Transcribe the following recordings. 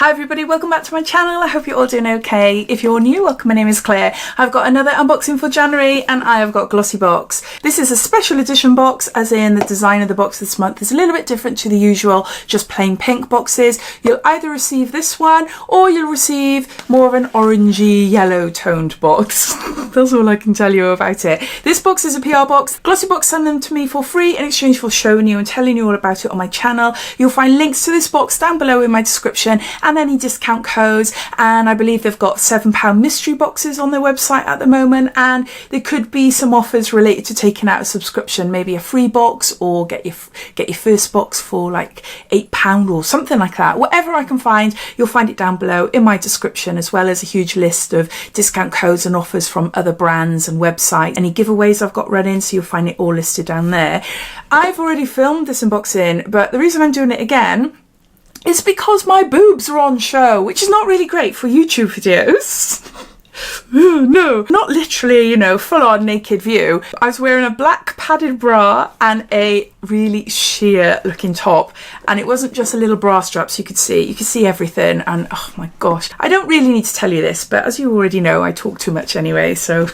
Hi everybody, welcome back to my channel. I hope you're all doing okay. If you're new, welcome, my name is Claire. I've got another unboxing for January and I have got Glossybox. This is a special edition box, as in the design of the box this month is a little bit different to the usual just plain pink boxes. You'll either receive this one or you'll receive more of an orangey yellow toned box. That's all I can tell you about it. This box is a PR box. Glossybox send them to me for free in exchange for showing you and telling you all about it on my channel. You'll find links to this box down below in my description and any discount codes, and I believe they've got £7 mystery boxes on their website at the moment, and there could be some offers related to taking out a subscription, maybe a free box or get your first box for like £8 or something like that. Whatever I can find, you'll find it down below in my description, as well as a huge list of discount codes and offers from other brands and websites, any giveaways I've got running, so you'll find it all listed down there. I've already filmed this unboxing, but the reason I'm doing it again it's because my boobs are on show, which is not really great for YouTube videos. No, not literally, you know, full on naked view. I was wearing a black padded bra and a really sheer looking top, and it wasn't just a little bra strap, so you could see everything, and oh my gosh, I don't really need to tell you this, but as you already know, I talk too much anyway, so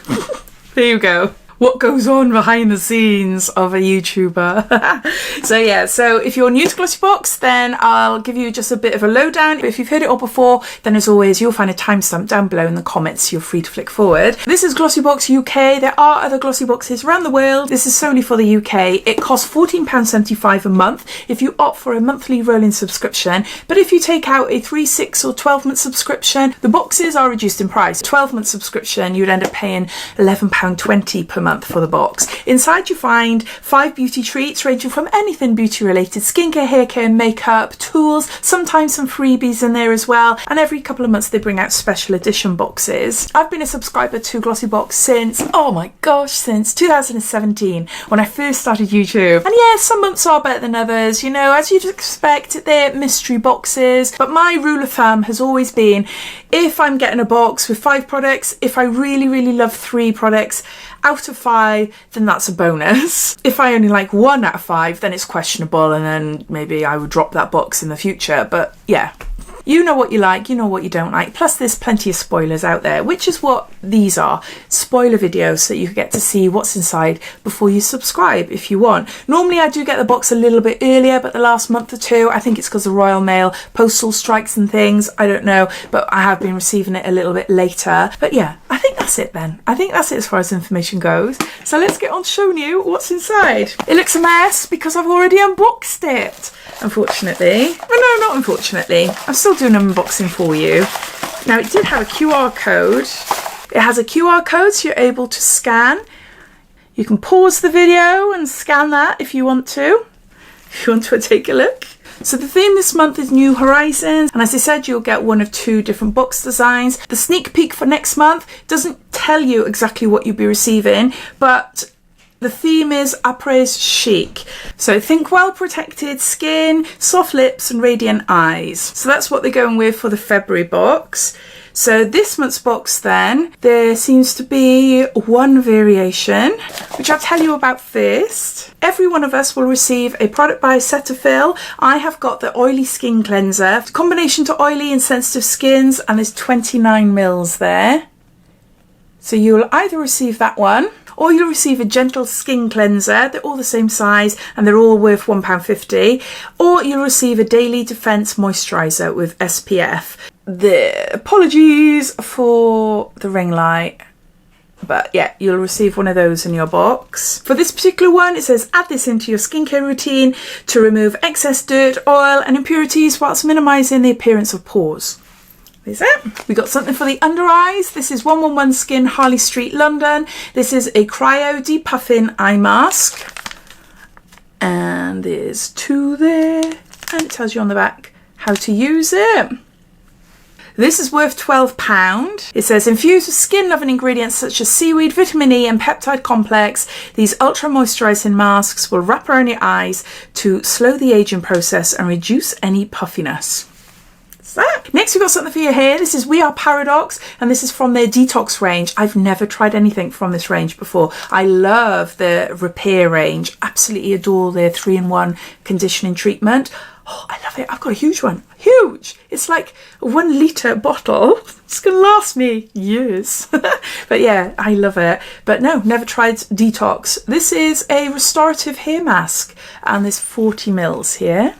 there you go. What goes on behind the scenes of a YouTuber. So yeah, so if you're new to Glossybox, then I'll give you just a bit of a lowdown. But if you've heard it all before, then as always, you'll find a timestamp down below in the comments. You're free to flick forward. This is Glossybox UK. There are other Glossyboxes around the world. This is solely for the UK. It costs £14.75 a month if you opt for a monthly rolling subscription. But if you take out a 3, 6 or 12-month subscription, the boxes are reduced in price. 12-month subscription, you'd end up paying £11.20 per month for the box. Inside you find 5 beauty treats ranging from anything beauty related, skincare, hair care, makeup, tools, sometimes some freebies in there as well, and every couple of months they bring out special edition boxes. I've been a subscriber to Glossybox since, oh my gosh, since 2017 when I first started YouTube. And yeah, some months are better than others, you know, as you'd expect, they're mystery boxes, but my rule of thumb has always been, if I'm getting a box with 5 products, if I really love 3 products out of 5, then that's a bonus. If I only like 1 out of 5, then it's questionable, and then maybe I would drop that box in the future. But yeah, you know what you like, you know what you don't like. Plus there's plenty of spoilers out there, which is what these are. Spoiler videos, so you get to see what's inside before you subscribe if you want. Normally I do get the box a little bit earlier, but the last month or two, I think it's because of Royal Mail, postal strikes and things, I don't know, but I have been receiving it a little bit later. But yeah, I think that's it then. I think that's it as far as information goes. So let's get on showing you what's inside. It looks a mess because I've already unboxed it, unfortunately. Well, no, not unfortunately. I'm still doing an unboxing for you. Now, it did have a QR code. It has a QR code, so you're able to scan. You can pause the video and scan that if you want to. If you want to take a look. So the theme this month is New Horizons, and as I said, you'll get one of 2 different box designs. The sneak peek for next month doesn't tell you exactly what you'll be receiving, but the theme is après chic. So think well protected skin, soft lips and radiant eyes. So that's what they're going with for the February box. So this month's box then, there seems to be 1 variation, which I'll tell you about first. Every one of us will receive a product by Cetaphil. I have got the Oily Skin Cleanser, combination to oily and sensitive skins, and there's 29 mils there. So you'll either receive that one, or you'll receive a gentle skin cleanser. They're all the same size and they're all worth £1.50. Or you'll receive a daily defense moisturizer with SPF. Apologies for the ring light, but yeah, you'll receive one of those in your box. For this particular one, it says add this into your skincare routine to remove excess dirt, oil and impurities whilst minimising the appearance of pores. There's it. We got something for the under eyes. This is 111 Skin, Harley Street, London. This is a cryo depuffing eye mask. And there's 2 there. And it tells you on the back how to use it. This is worth £12. It says infused with skin-loving ingredients such as seaweed, vitamin E and peptide complex. These ultra-moisturising masks will wrap around your eyes to slow the aging process and reduce any puffiness. That. Next we've got something for your hair. This is We Are Paradox, and this is from their detox range. I've never tried anything from this range before. I love the repair range, absolutely adore their 3-in-1 conditioning treatment. Oh, I love it. I've got a huge one. Huge! It's like a 1 litre bottle. It's going to last me years. But yeah, I love it. But no, never tried Detox. This is a restorative hair mask, and there's 40 mils here.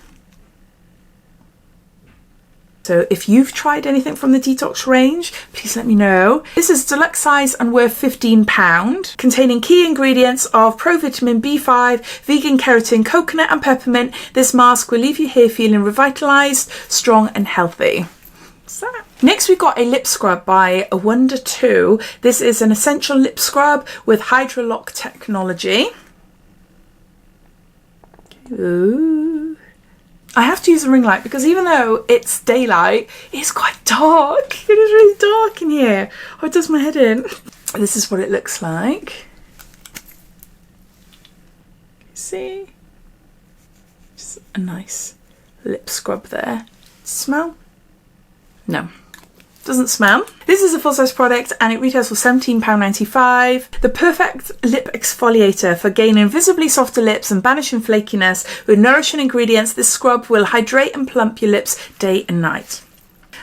So if you've tried anything from the Detox range, please let me know. This is deluxe size and worth £15, containing key ingredients of provitamin B5, vegan keratin, coconut and peppermint. This mask will leave your hair feeling revitalised, strong and healthy. So, next we've got a lip scrub by Wonder 2. This is an essential lip scrub with Hydrolock technology. Ooh. I have to use a ring light because even though it's daylight, it's quite dark. It is really dark in here. Oh, it does my head in. This is what it looks like. See? Just a nice lip scrub there. Smell? No. Doesn't smell. This is a full-size product and it retails for £17.95. The perfect lip exfoliator for gaining visibly softer lips and banishing flakiness. With nourishing ingredients, this scrub will hydrate and plump your lips day and night.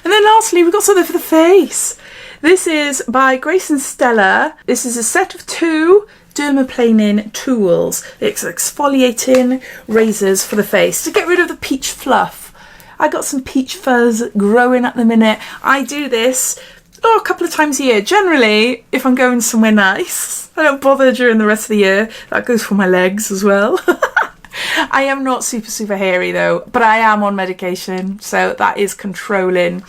And then lastly, we've got something for the face. This is by Grace and Stella. This is a set of 2 dermaplaning tools. It's exfoliating razors for the face to get rid of the peach fluff. I got some peach fuzz growing at the minute. I do this a couple of times a year. Generally, if I'm going somewhere nice, I don't bother during the rest of the year. That goes for my legs as well. I am not super hairy though, but I am on medication, so that is controlling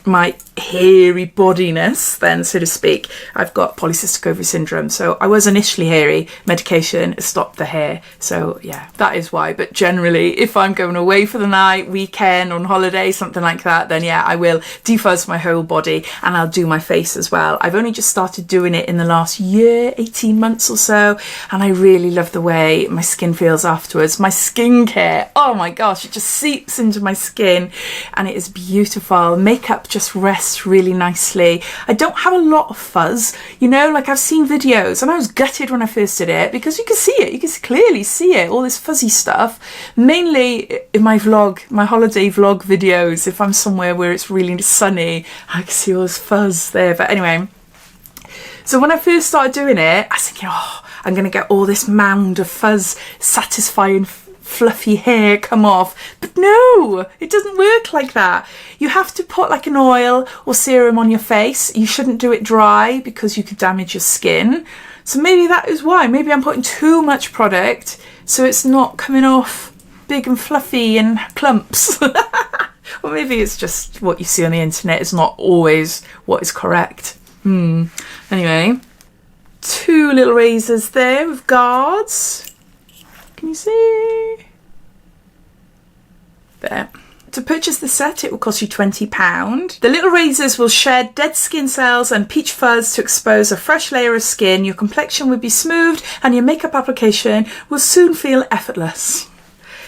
my hairy bodiness then, so to speak. I've got polycystic ovary syndrome, so I was initially hairy. Medication stopped the hair, so yeah, that is why. But generally, if I'm going away for the night, weekend, on holiday, something like that, then yeah, I will defuzz my whole body and I'll do my face as well. I've only just started doing it in the last year, 18 months or so, and I really love the way my skin feels afterwards. My skincare, oh my gosh, it just seeps into my skin and it is beautiful. Makeup just rests really nicely. I don't have a lot of fuzz, you know, like I've seen videos and I was gutted when I first did it because you can see it, you can clearly see it, all this fuzzy stuff, mainly in my vlog, my holiday vlog videos. If I'm somewhere where it's really sunny, I can see all this fuzz there. But anyway, so when I first started doing it, I was thinking, oh, I'm gonna get all this mound of fuzz, satisfying fluffy hair come off. But no, it doesn't work like that. You have to put like an oil or serum on your face. You shouldn't do it dry because you could damage your skin. So maybe that is why. Maybe I'm putting too much product so it's not coming off big and fluffy and clumps. Or maybe it's just what you see on the internet is not always what is correct. Anyway, 2 little razors there with guards. Can you see? There. To purchase the set, it will cost you £20. The little razors will shed dead skin cells and peach fuzz to expose a fresh layer of skin. Your complexion will be smoothed and your makeup application will soon feel effortless.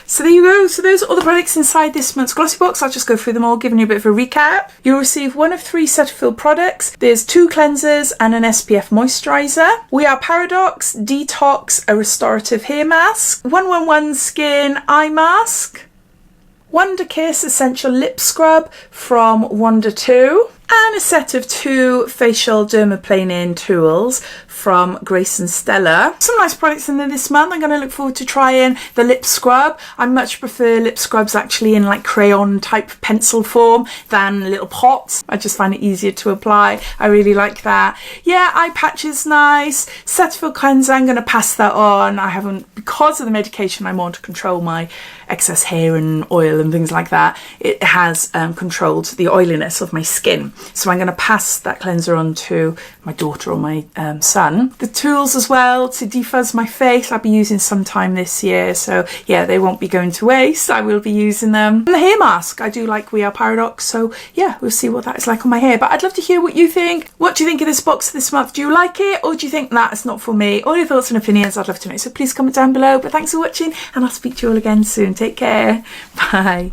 So there you go. So those are all the products inside this month's Glossybox. I'll just go through them all, giving you a bit of a recap. You'll receive 1 of 3 Cetaphil products. There's 2 cleansers and an SPF moisturiser. We Are Paradox Detox, a restorative hair mask. 111 Skin eye mask. Wonder Kiss Essential Lip Scrub from Wonder 2. And a set of 2 facial dermaplaning tools from Grace and Stella. Some nice products in there this month. I'm going to look forward to trying the lip scrub. I much prefer lip scrubs actually in like crayon type pencil form than little pots. I just find it easier to apply. I really like that. Yeah, eye patch is nice. Cetaphil cleanser, I'm going to pass that on. I haven't, because of the medication I'm on to control my excess hair and oil and things like that, it has controlled the oiliness of my skin. So I'm going to pass that cleanser on to my daughter or my son. The tools as well to defuzz my face, I'll be using sometime this year. So yeah, they won't be going to waste. I will be using them. And the hair mask, I do like We Are Paradox. So yeah, we'll see what that is like on my hair. But I'd love to hear what you think. What do you think of this box this month? Do you like it? Or do you think that it's not for me? All your thoughts and opinions, I'd love to know. So please comment down below. But thanks for watching and I'll speak to you all again soon. Take care. Bye.